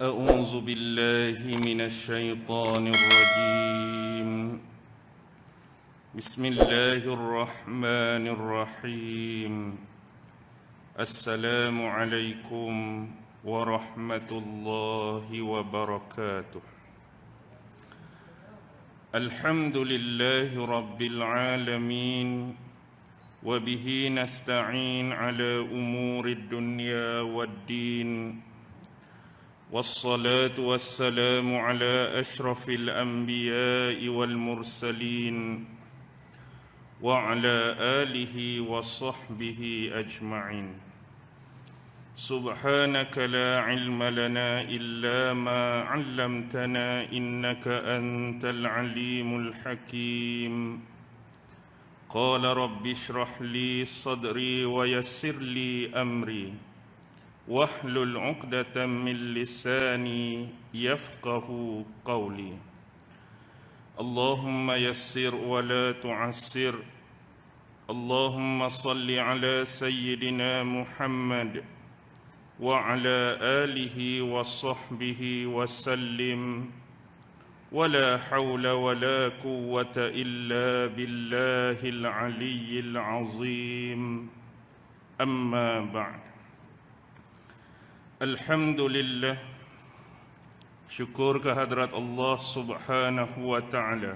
أعوذ بالله من الشيطان الرجيم بسم الله الرحمن الرحيم السلام عليكم ورحمة الله وبركاته الحمد لله رب العالمين وبه نستعين على أمور الدنيا والدين والصلاة والسلام على أشرف الأنبياء والمرسلين وعلى آله وصحبه أجمعين سبحانك لا علم لنا إلا ما علمتنا إنك أنت العليم الحكيم قال رب اشرح لي صدري ويسر لي أمري واحلل عقدة من لساني يفقه قولي اللهم يسر ولا تعسر اللهم صل على سيدنا محمد وعلى آله وصحبه وسلم ولا حول ولا قوة إلا بالله العلي العظيم أما بعد Alhamdulillah, syukur kehadrat Allah subhanahu wa ta'ala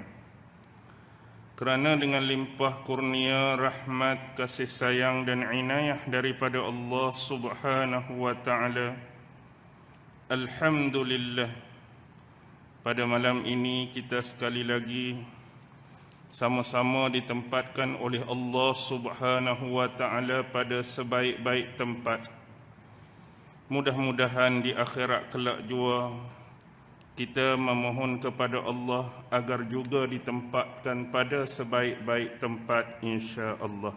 kerana dengan limpah kurnia, rahmat, kasih sayang dan inayah daripada Allah subhanahu wa ta'ala, Alhamdulillah, pada malam ini kita sekali lagi sama-sama ditempatkan oleh Allah subhanahu wa ta'ala pada sebaik-baik tempat. Mudah-mudahan di akhirat kelak jua kita memohon kepada Allah agar juga ditempatkan pada sebaik-baik tempat, insya-Allah.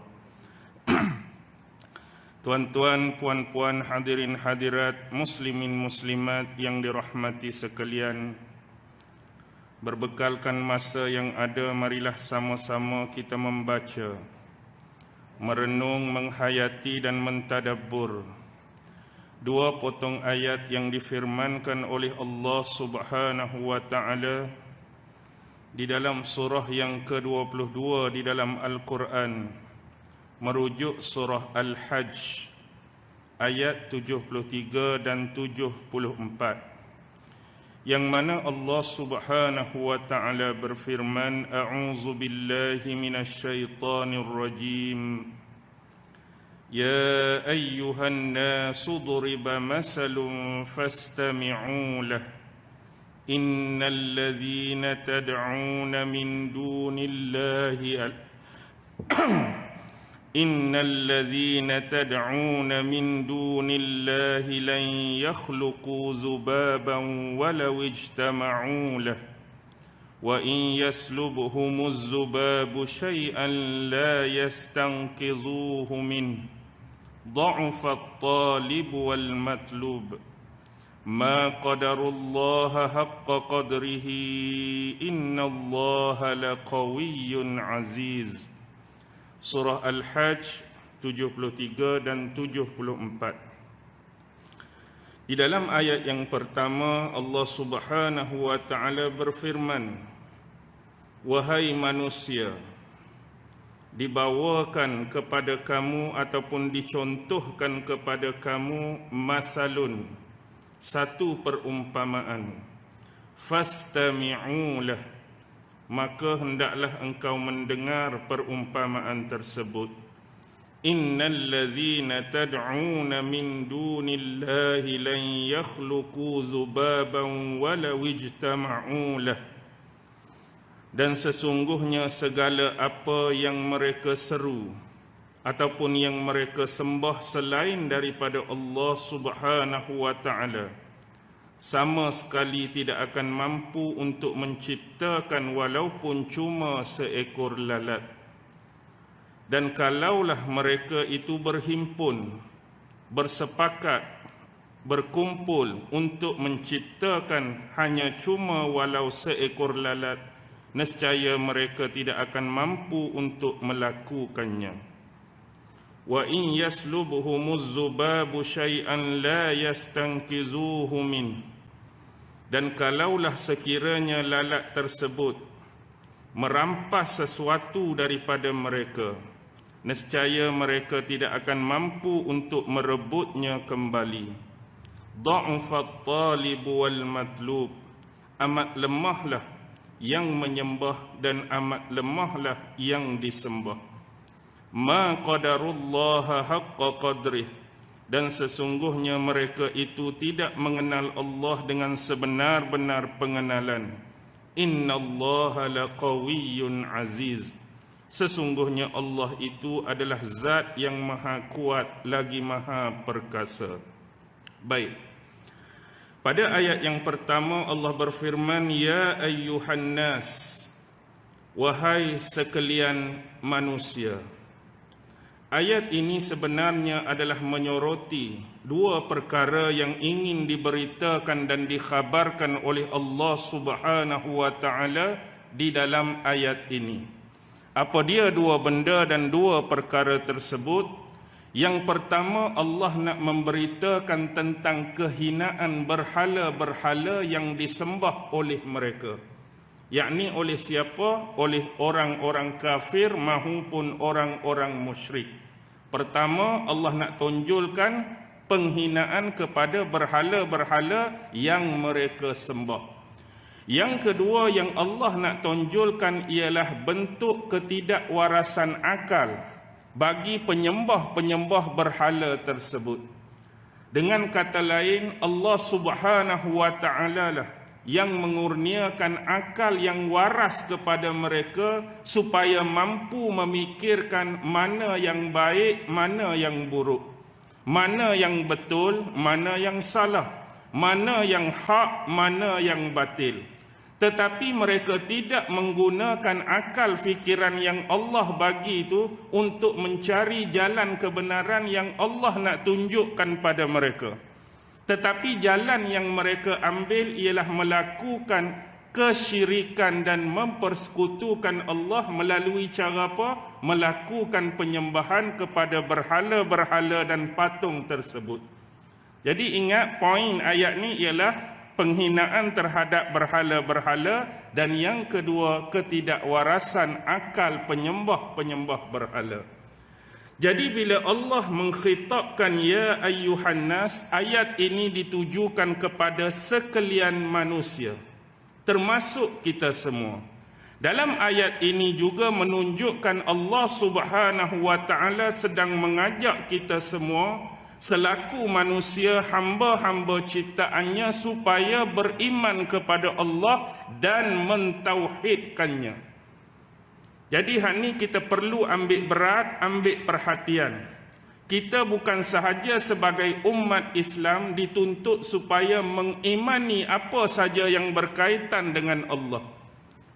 Tuan-tuan, puan-puan, hadirin hadirat, muslimin muslimat yang dirahmati sekalian, berbekalkan masa yang ada, marilah sama-sama kita membaca, merenung, menghayati dan mentadabbur dua potong ayat yang difirmankan oleh Allah subhanahu wa ta'ala di dalam surah yang ke-22 di dalam Al-Quran, merujuk surah Al-Hajj ayat 73 dan 74, yang mana Allah subhanahu wa ta'ala berfirman, A'udzu billahi minasyaitonir rajim. يا أيها الناس ضرب مثل فاستمعوا له إن الذين تدعون من دون الله لن يخلقوا ذبابا ولو اجتمعوا له وإن يسلبهم الذباب شيئا لا يستنقذوه منه ضعف الطالب والمطلوب ما قدر الله حق قدره إن الله لقوي عزيز. Surah Al-Hajj 73 dan 74. Di dalam ayat yang pertama Allah subhanahu wa ta'ala berfirman, wahai manusia, dibawakan kepada kamu ataupun dicontohkan kepada kamu masalun, satu perumpamaan, fastami'u lah, maka hendaklah engkau mendengar perumpamaan tersebut. Innal ladzina tad'una min dunillahi lan yakhluqu dzubaban walau ijtama'u lah. Dan sesungguhnya segala apa yang mereka seru ataupun yang mereka sembah selain daripada Allah subhanahu wa ta'ala sama sekali tidak akan mampu untuk menciptakan walaupun cuma seekor lalat. Dan kalaulah mereka itu berhimpun, bersepakat, berkumpul untuk menciptakan hanya cuma walau seekor lalat, nescaya mereka tidak akan mampu untuk melakukannya. Wa in yaslubhumuz zubabu syai'an la yastankizuhu min. Dan kalaulah sekiranya lalat tersebut merampas sesuatu daripada mereka, nescaya mereka tidak akan mampu untuk merebutnya kembali. Dha'fat talib wal matlub, amat lemahlah yang menyembah dan amat lemahlah yang disembah. Ma qadarullaha haqqa qadrih, dan sesungguhnya mereka itu tidak mengenal Allah dengan sebenar-benar pengenalan. Innallaha laqawiyyun aziz, sesungguhnya Allah itu adalah zat yang maha kuat lagi maha perkasa. Baik, pada ayat yang pertama Allah berfirman, ya ayyuhan nas, wahai sekalian manusia. Ayat ini sebenarnya adalah menyoroti dua perkara yang ingin diberitakan dan dikhabarkan oleh Allah Subhanahu wa taala di dalam ayat ini. Apa dia dua benda dan dua perkara tersebut? Yang pertama, Allah nak memberitakan tentang kehinaan berhala-berhala yang disembah oleh mereka. Yakni oleh siapa? Oleh orang-orang kafir maupun orang-orang musyrik. Pertama, Allah nak tunjulkan penghinaan kepada berhala-berhala yang mereka sembah. Yang kedua yang Allah nak tunjulkan ialah bentuk ketidakwarasan akal bagi penyembah-penyembah berhala tersebut. Dengan kata lain, Allah Subhanahu wa taala lah yang mengurniakan akal yang waras kepada mereka supaya mampu memikirkan mana yang baik, mana yang buruk, mana yang betul, mana yang salah, mana yang hak, mana yang batil. Tetapi mereka tidak menggunakan akal fikiran yang Allah bagi itu untuk mencari jalan kebenaran yang Allah nak tunjukkan pada mereka. Tetapi jalan yang mereka ambil ialah melakukan kesyirikan dan mempersekutukan Allah melalui cara apa? Melakukan penyembahan kepada berhala-berhala dan patung tersebut. Jadi ingat, poin ayat ni ialah penghinaan terhadap berhala-berhala, dan yang kedua ketidakwarasan akal penyembah-penyembah berhala. Jadi bila Allah mengkhitabkan ya ayyuhan nas, ayat ini ditujukan kepada sekalian manusia, termasuk kita semua. Dalam ayat ini juga menunjukkan Allah Subhanahu wa taala sedang mengajak kita semua selaku manusia, hamba-hamba ciptaannya, supaya beriman kepada Allah dan mentauhidkannya. Jadi hal ni kita perlu ambil berat, ambil perhatian. Kita bukan sahaja sebagai umat Islam dituntut supaya mengimani apa saja yang berkaitan dengan Allah.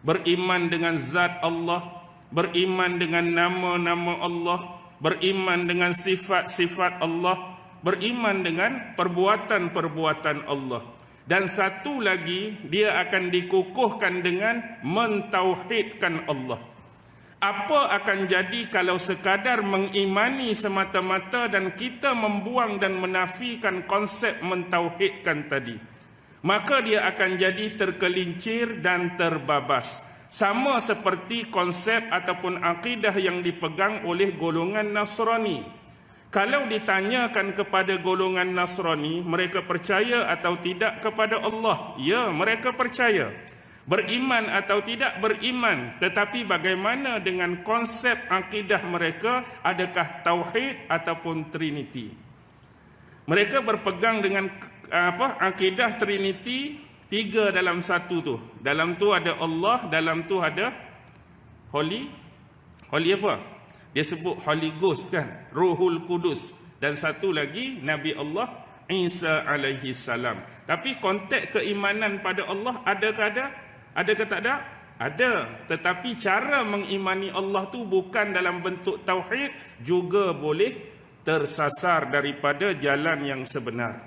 Beriman dengan zat Allah, beriman dengan nama-nama Allah, beriman dengan sifat-sifat Allah, beriman dengan perbuatan-perbuatan Allah. Dan satu lagi, dia akan dikukuhkan dengan mentauhidkan Allah. Apa akan jadi kalau sekadar mengimani semata-mata dan kita membuang dan menafikan konsep mentauhidkan tadi? Maka dia akan jadi tergelincir dan terbabas. Sama seperti konsep ataupun akidah yang dipegang oleh golongan Nasrani. Kalau ditanyakan kepada golongan Nasrani, mereka percaya atau tidak kepada Allah? Ya, mereka percaya. Beriman atau tidak beriman, tetapi bagaimana dengan konsep akidah mereka? Adakah tauhid ataupun trinity? Mereka berpegang dengan akidah trinity, tiga dalam satu tu. Dalam tu ada Allah, dalam tu ada Holy apa? Dia sebut Holy Ghost kan, Ruhul Kudus, dan satu lagi Nabi Allah Isa alaihi salam. Tapi konteks keimanan pada Allah ada ke tak ada? Ada. Tetapi cara mengimani Allah tu bukan dalam bentuk tauhid, juga boleh tersasar daripada jalan yang sebenar.